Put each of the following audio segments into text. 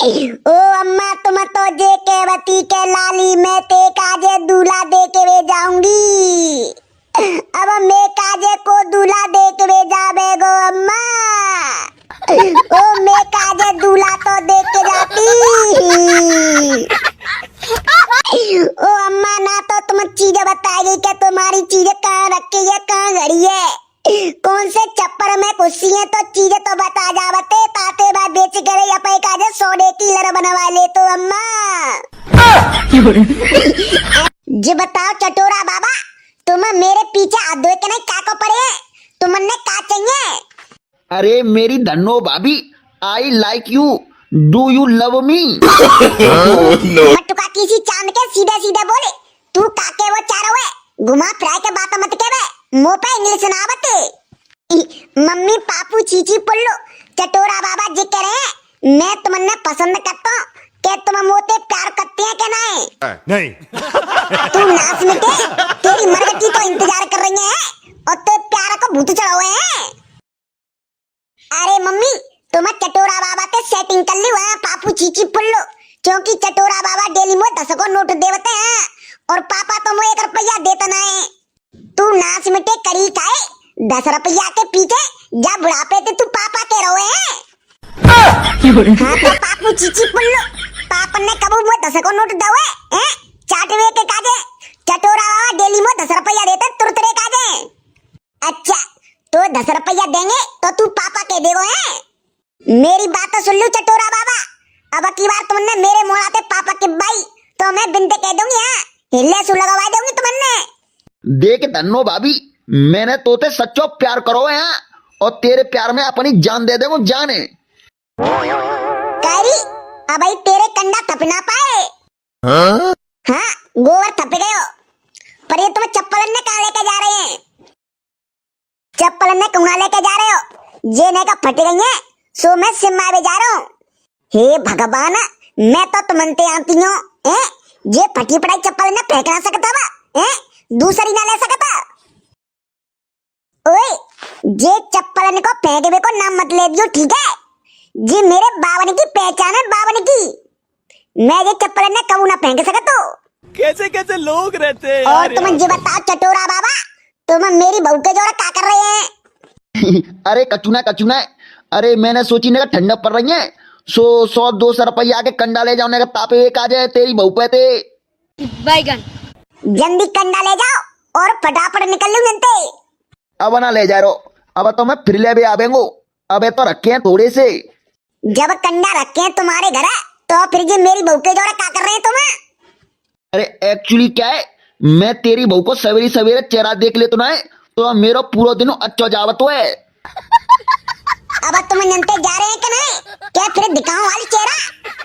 ओ अम्मा तुम तो जे केवती के लाली में ते काजे दूल्हा दे के वे जाऊंगी। अब मैं काजे को दूल्हा दे के वे जावे गो अम्मा। ओ मैं काजे दूल्हा तो दे के जाती। ओ अम्मा ना तो तुम चीजें बताएगी कि तुम्हारी चीजें कहाँ रखी है, कहाँ घड़ी है, कौन से चप्पर में घुसी है, तो चीजें तो बता जावते ताते बाद बेच करे या पे काजे सोने की लड़ बनवा ले तो अम्मा। जी बताओ चटोरा बाबा, तुम मेरे पीछे हाथ धोए के नहीं क्या को पड़े हैं? तुमने क्या चाहिए? अरे मेरी धन्नो भाभी, I like you, do you love me? मटुका किसी चांद के सीधे सीधे बोले, तू काके वो चारो है, घुमा फिरा के बात मत केवे, मुंह पे इंग्लिश ना बते। मम्मी पापू चीची पुल्लो चटोरा बाबा जी कह रहे हैं मैं तुमने पसंद करता हूँ, क्या तुम मोते प्यार करते हैं क्या नहीं? तू नाच मिटे, तेरी मरगटी तो इंतजार कर रही है और तो प्यार को भूत चढ़ा हुए हैं। अरे मम्मी तुम चटोरा बाबा के सेटिंग कर ली है पापू चीची पुल्लो, क्योंकि चटोरा बाबा डेली में 10 को नोट देवते हैं और पापा तो मुझे 1 रुपया देता नहीं। तू नाच मिटे करी खाए 10 रुपया के पीछे जा बुढ़ापे ते तू पापा के रोए हैं। हाँ तो पापू चीची पुल्लो, पापा ने कबू मुझे 10 को नोट दवे हैं चाटवे के काजे, चटोरा बाबा डेली में 10 रुपया देते तुरतरे काजे। अच्छा तो 10 रुपया देंगे तो तू पापा के देगो हैं? मेरी बात तो सुन लो चटोरा बाबा, अब की बार तुमने मेरे मोड़ाते पापा के भाई तो मैं बिनते कह दूंगी, हाँ हिले सु लगवा दूंगी तुमने। देख धन्नो भाभी, मैंने तोते सच्चो प्यार करो है और तेरे प्यार में अपनी जान दे देंगे जाने। कैरी अब भाई तेरे कंडा थप ना पाए। हाँ गोबर थप गए हो, पर ये तुम चप्पल ने कहाँ लेके जा रहे हैं? चप्पल ने कहाँ लेके जा रहे हो? जेने का फट गई है सो मैं सिम्मा में जा रहा हूँ। हे भगवान, मैं तो तुमनते आती हूँ ये फटी पड़ाई चप्पल ने फेंक ना सकता वा, दूसरी ना ले सकता। ओए जे चप्पल को फेंकवे को नाम मत ले दियो ठीक है? जी मेरे बावन की पहचान है, बावन की। मैं ये चप्पल ने कबू ना फेंक सकता। कैसे कैसे लोग रहते हैं और तुम ये बताओ चटोरा बाबा, तुम मेरी बहू के जोड़ा क्या कर रहे हैं? अरे कचुना, अरे मैंने सोची ने ठंडा पड़ रही है सो 100-200 रुपया के कंडा ले जाओ ने तापे एक आ जाए तेरी बहू पे ते बैगन। जल्दी कंडा ले जाओ और फटाफट निकल लो जनते। अब ना ले जा रो, अब तो मैं फिर ले भी आवेंगो, अबे तो रखे हैं थोड़े से। जब कंडा रखे हैं तुम्हारे घर तो फिर ये मेरी बहू के जोड़ा क्या कर रहे हैं तुम? अरे एक्चुअली क्या है, मैं तेरी बहू को सवेरे सवेरे चेहरा देख ले तो ना तो मेरा पूरा दिन अच्छा जावत है। अब तुम जनते जा रहे हैं कि नहीं? क्या फिर दिखाऊं वाली चेहरा?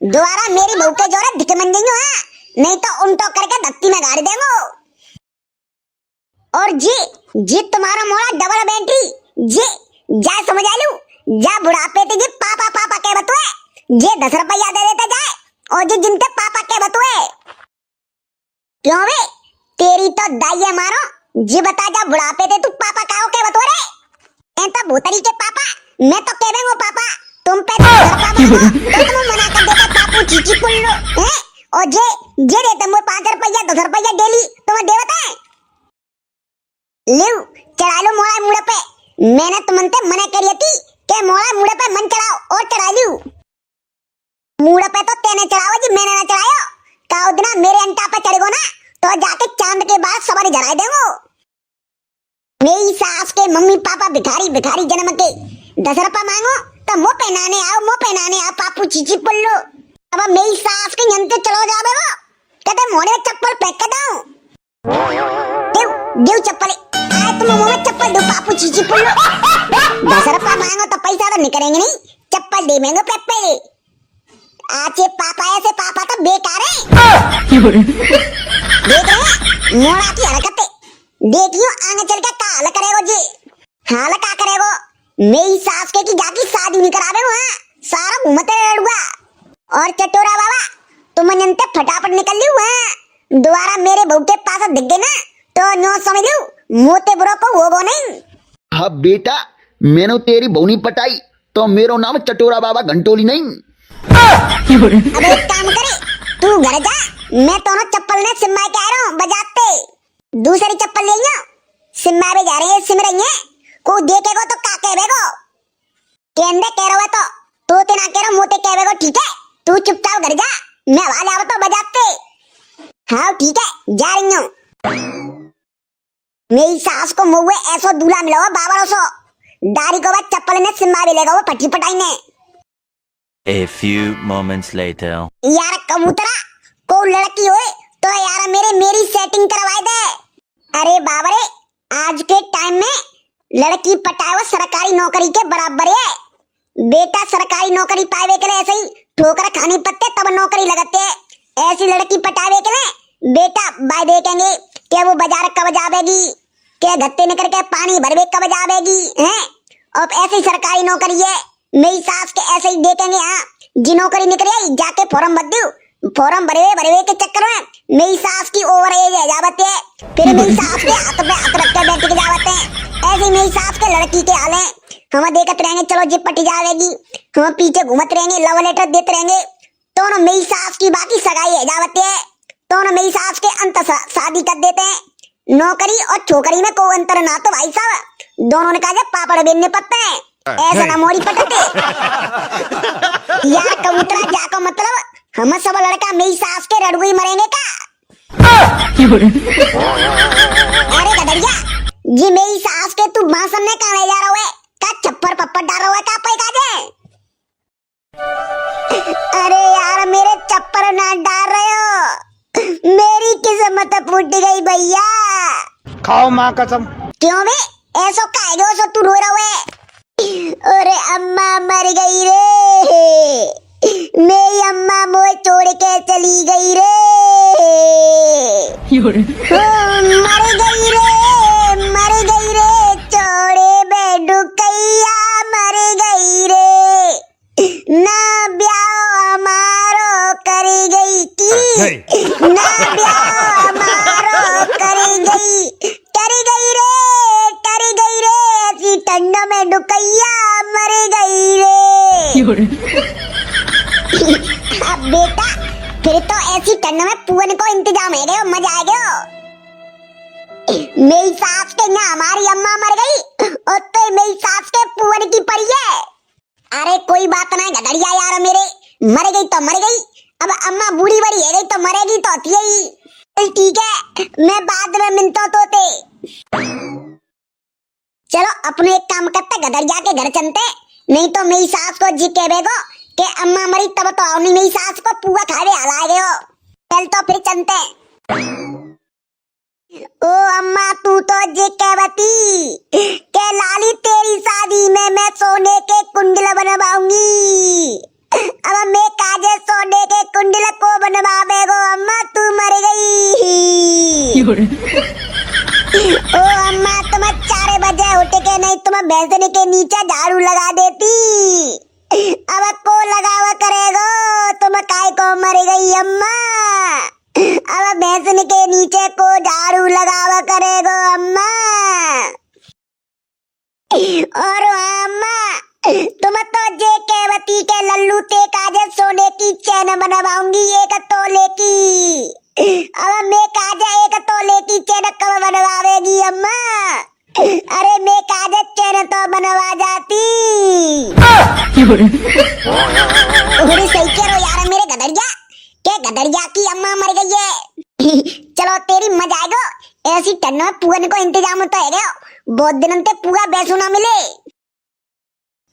दोबारा मेरी बहू के जोड़ा दिख मन जाइयो, हाँ नहीं तो उल्टो करके धत्ती में गाड़ देंगो। और जी तुम्हारा मोड़ा डबल बैटरी, जी जा समझ आलू, जा बुढ़ापे ते जी पापा पापा के बतुए, जे 10 रुपया दे देते जाए और जी जिनते पापा के बतुए। क्यों बे तेरी तो दाइये मारो, जी बता जा बुढ़ापे ते तू पापा काओ के बतुए रे? ऐसा भूतरी के पापा, मैं तो कह दूंगा पापा तुम पे तो पापा तो तुम मना कर देता पापू चीची पुल्लो हैं? और जे देते मुझे 5 रुपया 10 रुपया डेली तुम्हें दे बताए लियो चढ़ा लो मोड़ा मुड़े पे। मैंने तुमसे मना करी थी कि मोड़ा मुड़े पे मन चढ़ाओ और चढ़ा लियो। मुड़े पे तो तेने चढ़ाओ जी, मैंने ना चढ़ायो। का उतना मेरे अंटा पे चढ़ गो ना तो जाके चांद के बाद सवारी जला देंगो। मेरी सास के मम्मी पापा भिखारी भिखारी जन्म के 10 रुपया मांगो तो मुंह पहनाने आओ पापू चीची पुल्लो। अब मेरी सास के यंत्र चलो जावे वो कहते मोड़े चप्पल फेंक के दाओ, देव चप्पल आए तुम मुंह में चप्पल दो पापू चीची पुल्लो। 10 रुपया मांगो तो पैसा तो निकलेंगे नहीं, चप्पल दे मेंगो पेप्पे। आचे पापा ऐसे पापा तो बेकार है। देख रहे मोड़ा की हरकतें, देखियो आगे चल के का हाल करेगो जी, हाल का करेगो। मेरी सास के की जाकी शादी नहीं करावे वो, सारा घूमते रहेगा। और चटोरा बाबा तुम जनते फटाफट निकल लियो, दोबारा मेरे बहू के पास दिख गए ना तो नो समझ लो मोते बुरो को वो नहीं। हाँ बेटा, मैंने तेरी बहू नहीं पटाई तो मेरो नाम चटोरा बाबा घंटोली नहीं। अब एक काम करे, तू घर जा, मैं दोनों चप्पल ने सिम्मा के आ रहा हूँ बजाते। दूसरी चप्पल ले लियो, सिम्मा भी जा रही है, सिम रही है, को देखेगो तो का कहेगो, केंदे कह रहा है तो ते ना कह रहा मोते कहेगो, ठीक है? तू चुपचाप घर जा, मैं आवाज आवा तो बजाते। हाँ ठीक है, जा रही हूँ। मेरी सास को मुँह ऐसो दूल्हा मिला हुआ बाबा सो, दारी को बाद चप्पल ने सिम्मा भी लेगा वो फटी पटाई ने। A few moments later. यार कबूतरा को लड़की होए तो यार मेरी सेटिंग करवाए दे। अरे बाबा रे, आज के टाइम में लड़की पटाए सरकारी नौकरी के बराबर है। बेटा सरकारी नौकरी पावे के लिए ऐसे ही ठोकर खानी पड़ते तब नौकरी लगाते है। ऐसी लड़की पटावे के लिए बेटा भाई देखेंगे कि वो बाजार कब जावेगी, के गत्ते निकल के पानी भरवे कब जावेगी हैं। अब ऐसी सरकारी नौकरी है, मेरी सास के ऐसे ही देखेंगे। हाँ जी नौकरी निकली जाके फॉर्म भर दू, फॉर्म भरवे के चक्कर में मेरी सास की ओवर एज है जावत है, फिर मेरी सास के हाथ पे हाथ रख के बैठ के जावत है। ऐसी मेरी सास के लड़की के हाल है। हम देखते रहेंगे, चलो जी पटी जावेगी, हम पीछे घूमते रहेंगे, लव लेटर देते रहेंगे, तो ना मेरी सास की बाकी सगाई है जावत है, तो ना मेरी सास के अंत शादी कर देते हैं। नौकरी और छोकरी में कोई अंतर ना, तो भाई साहब दोनों ने कहा पापड़ बेलने पड़ते हैं, ऐसा ना मोरी पटते। यार कबूतरा जाको मतलब हम सब लड़का मेरी सास के रड़गुई मरेंगे का? अरे गदरिया जी, मेरी सास के तू भाषण में कहाँ जा रहा है? का छप्पर पप्पर डाल रहा है का पैका जे? अरे यार मेरे छप्पर ना डाल रहे हो, मेरी किस्मत फूट गई भैया। खाओ माँ कसम। क्यों बे ऐसो काहे सो तू रो रहा है? अरे अम्मा मर गई रे, मेरी अम्मा मोए छोड़ के चली गई रे, मर गई रे छोड़े बेडुकैया, मर गई रे, ना ब्याह हमारो कर गई की, ना ब्याह हमारो कर गई रे, ऐसी ठंड में डुकैया मर गई रे। अब बेटा फिर तो ऐसी ठंड में पुअन को इंतजाम है गयो, मजा आ गयो। मेरी सास के ना हमारी अम्मा मर गई और तो मेरी सास के पुअन की पड़ी है। अरे कोई बात नहीं गधड़िया यार, मेरे मर गई तो मर गई, अब अम्मा बूढ़ी बड़ी है गई तो मरेगी तो होती ही। ठीक है, मैं बाद में मिलता तो चलो अपने एक काम करते, गधड़िया के घर चलते, नहीं तो मेरी सास को जी कहेगो कि अम्मा मरी तब तो आओ नहीं, मेरी सास को पुआ खावे हला गयो। चल तो फिर चलते। ओ अम्मा तू तो जी कहती के लाली तेरी शादी में मैं सोने के कुंडल बनवाऊंगी, अब मैं काजे सोने के कुंडल को बनवावेगो अम्मा, तू मर गई। ओ अम्मा तुम 4 बजे उठ के नहीं तुम भैंसने के नीचे झाड़ू लगा देती, अब को लगावा करेगो, तुम काय को मर गई अम्मा, अब भैंसने के नीचे को झाड़ू लगावा करेगो अम्मा। और अम्मा तुम तो जे कहवती के लल्लू ते काजे सोने की चैन बनवाऊंगी 1 तोले की, अब मैं काजे 1 तोले की चैन कब बनवावेगी अम्मा? अरे मैं काजे चैन तो बनवा जाती। अरे सही कह रहे हो यार मेरे गधड़िया, के गधड़िया की अम्मा मर गई है। चलो तेरी मजा आएगा, ऐसी ठंड में पुअन को इंतजाम तो है गया, बहुत दिनों तक पुआ बैसू ना मिले।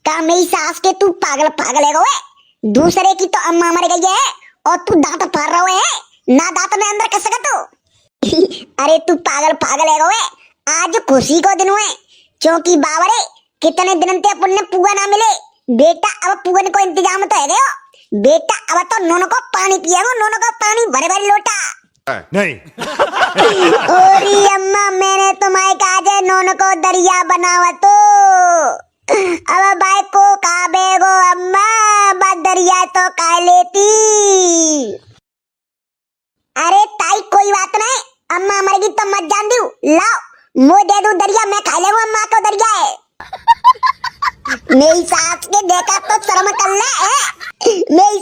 का मेरी सास के तू पागल पागल है गोए, दूसरे की तो अम्मा मर गई है और तू दांत फाड़ रहा है, ना दांत में अंदर कर सका तू। अरे तू पागल पागल है गोए, आज खुशी को दिन हुए, क्योंकि बावरे कितने दिन तक अपन ने पुआ ना मिले। बेटा अब पुअन को इंतजाम तो है गया, बेटा अब तो नोनो को पानी पिएगो, नोनो को पानी भरे भरे लोटा। नहीं। ओरी अम्मा मैंने तुम्हारे कहा नोनो को दरिया बनावा, तो अब भाई को कहा बेगो अम्मा, दरिया तो कह लेती। अरे ताई कोई बात नहीं, अम्मा मरेगी तो मत जान दू, लाओ मो दे दू दरिया, मैं खा लेगा अम्मा को दरिया है। मेरी सास के देखा तो शर्म कर ले, मेरी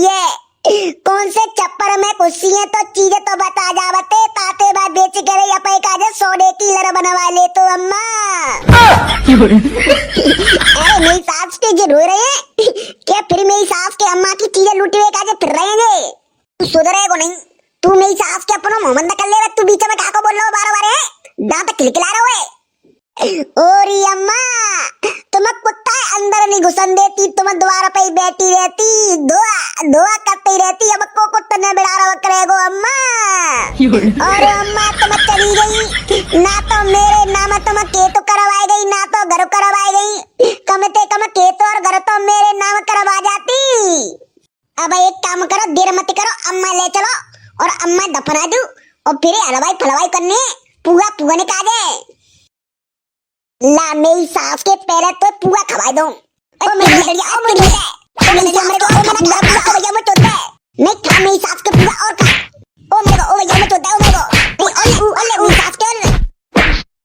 है। कौन से चप्पर में खुशी है तो चीजें तो बता जावते ताते बाद बेच करे अपने काजे सोडे की लर बनवा ले तो अम्मा। अरे मेरी सास के जो रो रहे हैं क्या फिर मेरी सास के अम्मा की चीजें लूटे हुए काजे फिर रहे हैं। तू सुधरेगो नहीं। तू मेरी सास के अपनो मोहम्मद कर ले। तू बीच में काको बोल रहा हो बार बार है दांत खिलखिला रहा है। ओरी अम्मा तुम कुत्ता अंदर नहीं घुसन देती। तुम द्वार पे ही बैठी रहती दुआ करती रहती। अब को कुत्ता ने बिड़ा रहा करेगो अम्मा। और अम्मा तुम चली गई ना तो मेरे नाम तुम केतु करवाई गई ना तो घर करवाई गई। कम ते कम केतु और घर तो मेरे नाम करवा जाती। अब एक काम करो देर मत करो अम्मा ले चलो और अम्मा दफना दू और फिर हलवाई फलवाई करने पुआ पुआ ने काजे ला मेरी सास के पहले तो पुआ खवाई दो। ओ मेरी लड़की ओ मेरी